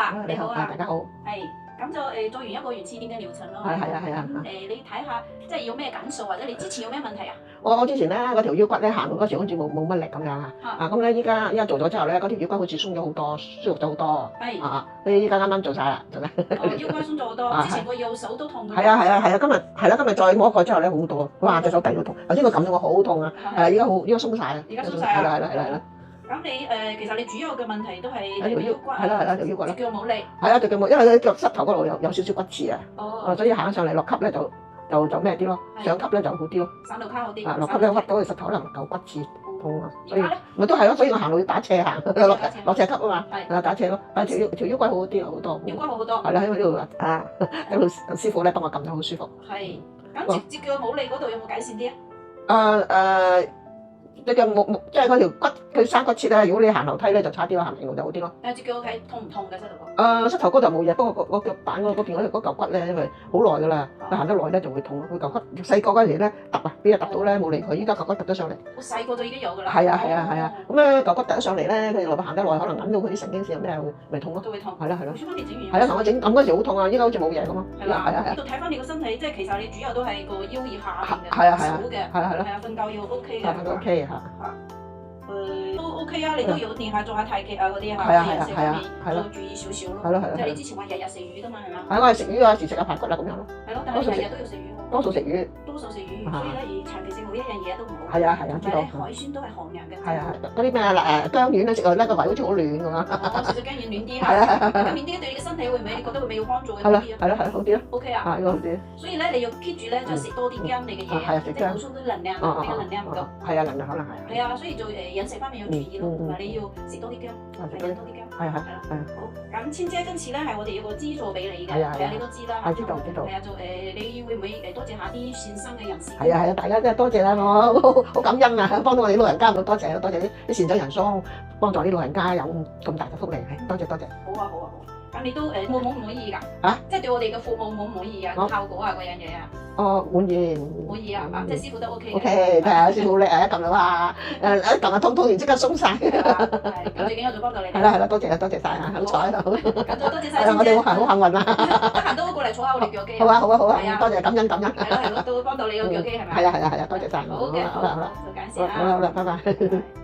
茶，你好啊，大家好。係。咁就做完一個圓刺點嘅療程咯。係啊。咁你睇下，即係有咩感受，或者你之前有咩問題啊？我之前咧嗰條腰骨咧行路嗰時好似冇乜力咁樣啊。咁咧依家做咗之後咧，嗰條腰骨好似鬆咗好多，舒服咗好多。係。所以依家啱啱做晒啦，做啦。腰骨鬆咗好多，之前個右手都痛㗎。係啊，今日再摸過之後咧好多，哇隻手臂都痛，頭先佢撳到我好痛啊。依家鬆晒啦。而家鬆晒啊。係啦。咁你其實你主要嘅問題都係條腰骨。係啦，條腰骨啦。隻腳冇力。係啊，隻腳冇，因為腳膝頭嗰度有少少骨刺啊。所以行上嚟落級咧就咩啲咯，上級咧就好啲咯。散路卡好啲。落級咧屈到佢膝頭可能夠骨刺痛啊，所以咪都係咯，所以我行路要打斜行，落斜級啊嘛，打斜咯。條腰骨好啲好多。腰骨好好多。係啦，喺呢度有師傅咧幫我撳得好舒服。係。咁隻腳冇力嗰度有冇改善啲啊？隻腳冇即係嗰條骨佢生骨刺咧，如果你行樓梯咧就差啲咯，行平路就好啲咯。隻腳係痛唔痛嘅膝頭哥？膝頭哥就冇嘢，不過個腳板嗰邊嗰嚿骨咧，因為好耐㗎啦，佢行得耐咧就會痛咯。佢嚿骨細個嗰時咧揼啊，俾人揼到咧冇理佢，依家嚿骨揼得上嚟。我細個就已經有㗎啦。係啊，咁咧嚿骨揼得上嚟咧，佢落行得耐，可能揞到佢啲神經線有咩咪痛咯。都會痛。係啦。我先幫你整完。係啊，同我整嗰時好痛啊，依家好似冇嘢咁咯。係啦。呢度睇翻你個身體，即係其實你主要都係個腰以下邊嘅。係啊。手嘅。係啊，瞓覺要 OK 嘅。瞓覺 OK 嚇。都 OK 啊，你都要練下做下太極啊嗰啲嚇，食方面都注意少少咯。係咯。即係你之前話日日食魚㗎嘛，係嘛？係我係食魚啊，時食下排骨啊咁樣咯。係咯，但係日日都要食魚喎。多數食魚。所以咧，而長期食每一樣嘢都唔好。係啊，知道。海鮮都係寒涼嘅。係啊，嗰啲咩薑丸咧食落咧個胃好似好暖咁啊。食薑丸暖啲嚇。暖啲對你嘅身體會唔會？你覺得會唔會有幫助嘅？係咯，好啲咯。OK 啊。應該好啲。所以咧，你要 keep 住咧，就食多啲薑你嘅嘢，即係補充啲能量，你嘅能量唔夠。係啊，能量可能係。係啊，所以做飲食方面要注意咯，同埋你要食多啲薑，飲多啲薑。係啦。好，咁千姐今次咧係我哋有個資助俾你嘅，係啊，你都知啦。係知道。係啊，你會唔會多謝下啲善心嘅人士？係啊，大家真係多謝啦，我好感恩啊，幫到我哋老人家，多謝啲善長仁翁幫助啲老人家有咁大嘅福利，多謝。好啊。咁你都滿唔滿意㗎？即係對我哋嘅服務滿唔滿意啊？效果啊嗰樣嘢啊？滿意。滿意啊？即係師傅都 OK 嘅。OK，係啊，師傅叻啊，一撳到啊，一撳就通完即刻鬆晒。咁最緊要就幫到你。係啦，多謝晒啊，好彩啊，好。咁多謝晒。我哋好幸運啊。得閒都過嚟坐下我哋腳機。好啊，多謝感恩。係咯，都幫到你個腳機係咪？係啊，多謝晒。好嘅，好，就介紹啦。好啦，拜拜。